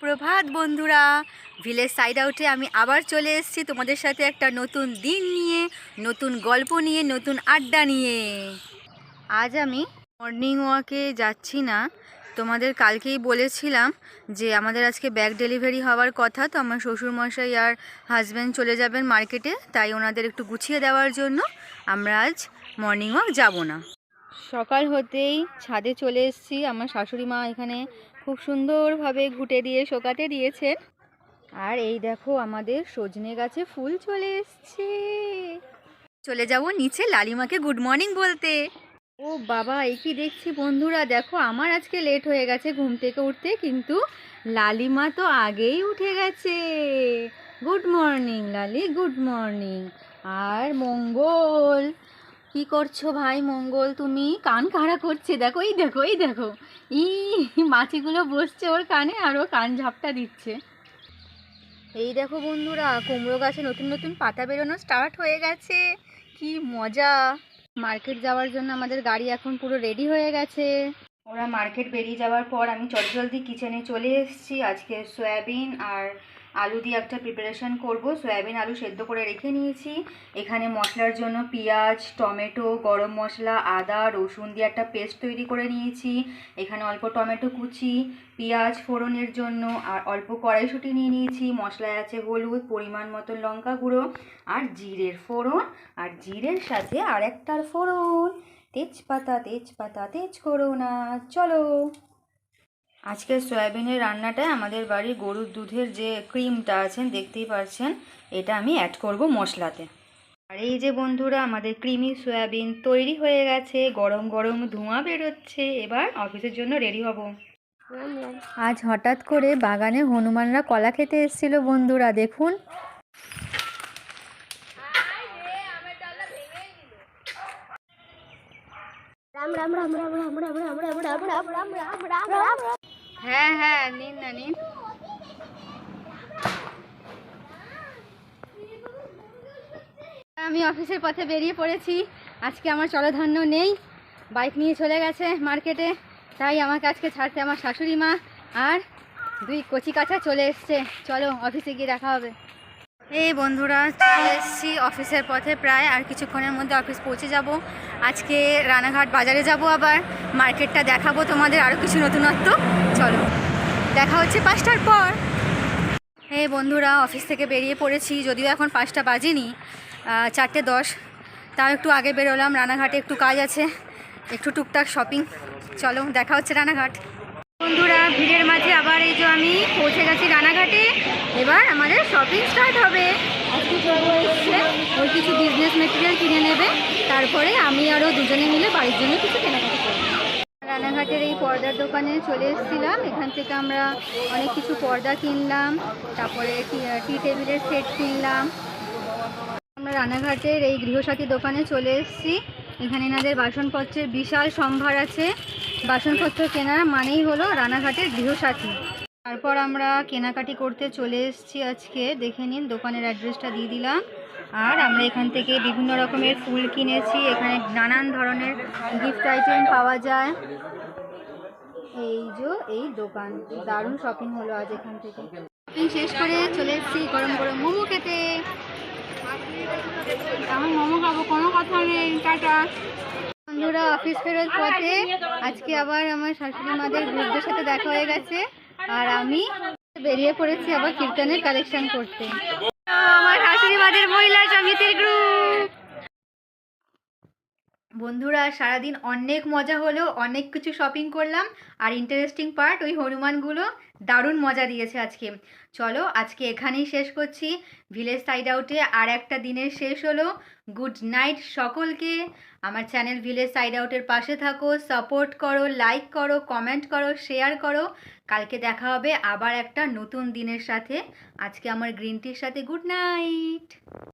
প্রভাত বন্ধুরা, village side আউটে আমি আবার চলে এসেছি তোমাদের সাথে একটা নতুন দিন নিয়ে, নতুন গল্প নিয়ে, নতুন আড্ডা নিয়ে। আজ আমি মর্নিং ওয়াকে যাচ্ছি না। তোমাদের কালকেই বলেছিলাম যে আমাদের আজকে ব্যাগ ডেলিভারি হওয়ার কথা, তো আমার শ্বশুরমশাই আর হাজব্যান্ড চলে যাবেন মার্কেটে, তাই ওনাদের একটু গুছিয়ে দেওয়ার জন্য আমরা আজ মর্নিং ওয়াক যাব না। সকাল হতেই ছাদে চলে এসেছি। আমার শাশুড়ি মা এখানে খুব সুন্দরভাবে ঘুঁটে দিয়ে শোকাতে দিয়েছেন। আর এই দেখো আমাদের সজনে গাছে ফুল চলে এসছে। চলে যাব নিচে লালিমাকে গুড মর্নিং বলতে। ও বাবা, এই কি দেখছি বন্ধুরা, দেখো আমার আজকে লেট হয়ে গেছে ঘুম থেকে উঠতে, কিন্তু লালিমা তো আগেই উঠে গেছে। গুড মর্নিং লালি, গুড মর্নিং। আর মঙ্গল, কি করছো ভাই মঙ্গল? তুমি কান খাড়া করছে, দেখো এই দেখো এই দেখো, মাছিগুলো বসছে ওর কানে আর ও কান ঝাপটা দিচ্ছে। এই দেখো বন্ধুরা, কুমড়ো গাছে নতুন নতুন পাতা বেরোনো স্টার্ট হয়ে গেছে, কি মজা। মার্কেট যাওয়ার জন্য আমাদের গাড়ি এখন পুরো রেডি হয়ে গেছে। ওরা মার্কেট বেরিয়ে যাওয়ার পর আমি চটজলদি কিচেনে চলে এসেছি। আজকে সয়াবিন আর আলু দিয়ে একটা প্রিপারেশন করব। সয়াবিন আলু সেদ্ধ করে রেখে নিয়েছি। এখানে মশলার জন্য পেঁয়াজ, টমেটো, গরম মশলা, আদা, রসুন দিয়ে একটা পেস্ট তৈরি করে নিয়েছি। এখানে অল্প টমেটো কুচি, পেঁয়াজ ফোড়নের জন্য আর অল্প কড়াইশুঁটি নিয়ে নিয়েছি। মশলায় আছে হলুদ, পরিমাণ মতো লঙ্কা গুঁড়ো আর জিরের ফোড়ন, আর জিরের সাথে আরেকটার ফোড়ন তেজপাতা, তেজপাতা তেজ করো না। চলো, আজকের সয়াবিনের রান্নাটায় আমাদের বাড়ির গরুর দুধের যে ক্রিমটা আছেন দেখতেই পাচ্ছেন, এটা আমি অ্যাড করব মশলাতে। আর এই যে বন্ধুরা, আমাদের ক্রিমি সয়াবিন তৈরি হয়ে গেছে, গরম গরম ধোঁয়া বেরোচ্ছে। এবার অফিসের জন্য রেডি হব। আজ হঠাৎ করে বাগানে হনুমানরা কলা খেতে এসেছিল বন্ধুরা, দেখুন। হ্যাঁ হ্যাঁ, নিন না নিন। আমি অফিসের পথে বেরিয়ে পড়েছি। আজকে আমার চলধন্য নেই, বাইক নিয়ে চলে গেছে মার্কেটে, তাই আমাকে আজকে ছাড়তে আমার শাশুড়ি মা আর দুই কচি কাঁচা চলে এসছে। চলো অফিসে গিয়ে দেখা হবে। এই বন্ধুরা, চলে এসেছি অফিসের পথে, প্রায় আর কিছুক্ষণের মধ্যে অফিস পৌঁছে যাব। আজকে রানাঘাট বাজারে যাব, আবার মার্কেটটা দেখাবো তোমাদের, আরও কিছু নতুনত্ব। চলো, দেখা হচ্ছে 5টার পর। এই বন্ধুরা, অফিস থেকে বেরিয়ে পড়েছি, যদিও এখন 5টা বাজেনি, 4:10। তাও একটু আগে বেরোলাম, রানাঘাটে একটু কাজ আছে, একটু টুকটাক শপিং। চলো, দেখা হচ্ছে রানাঘাট। বন্ধুরা, ভিড়ের মাঝে আবার এই যে আমি পৌঁছে গেছি রানাঘাটে। এবার আমাদের শপিং স্টার্ট হবে। আজকে প্রভু এসছে, ওর কিছু বিজনেস মেটেরিয়াল কিনে নেবে, তারপরে আমি আরও দুজনে মিলে বাড়ির জন্য কিছু কেনাকাটা করব। রানাঘাটের এই পর্দার দোকানে চলে এসেছিলাম। এখান থেকে আমরা অনেক কিছু পর্দা কিনলাম, তারপরে টি টেবিলের সেট কিনলাম। আমরা রানাঘাটের এই গৃহসাথী দোকানে চলে এসেছি। এখানে এনাদের বাসনপত্রের বিশাল সম্ভার আছে। বাসনপত্র কেনার মানেই হলো রানাঘাটের গৃহসাথী। তারপর আমরা কেনাকাটি করতে চলে এসেছি। আজকে দেখে নিন, দোকানের অ্যাড্রেসটা দিয়ে দিলাম। আর আমরা এখান থেকে বিভিন্ন রকমের ফুল কিনেছি। এখানে নানান ধরনের গিফট আইটেম পাওয়া যায়। এই যে এই দোকান, দারুণ শপিং হলো আজ এখান থেকে। শপিং শেষ করে চলে এসেছি গরম গরম মোমো খেতে। এখন মোমো খাবো, কোনো কথা নেই। টাটা। বন্ধুরা, অফিস ফেরত পথে আজকে আবার আমার শাশুড়ি মাদের গ্রুপদের সাথে দেখা হয়ে গেছে, আর আমি বেরিয়ে পড়েছি আবার কীর্তনের কালেকশন করতে। আমার শাশুড়ি মাদের মহিলা সমিতির গ্রুপ। বন্ধুরা, সারাদিন অনেক মজা হলো, অনেক কিছু শপিং করলাম, আর ইন্টারেস্টিং পার্ট ওই হনুমানগুলো দারুণ মজা দিয়েছে আজকে। চলো, আজকে এখানেই শেষ করছি। ভিলেজ সাইড আউটে আর একটা দিনের শেষ হলো। গুড নাইট সকলকে। আমার চ্যানেল ভিলেজ সাইড আউটের পাশে থাকো, সাপোর্ট করো, লাইক করো, কমেন্ট করো, শেয়ার করো। কালকে দেখা হবে আবার একটা নতুন দিনের সাথে। আজকে আমার গ্রিন টির সাথে গুড নাইট।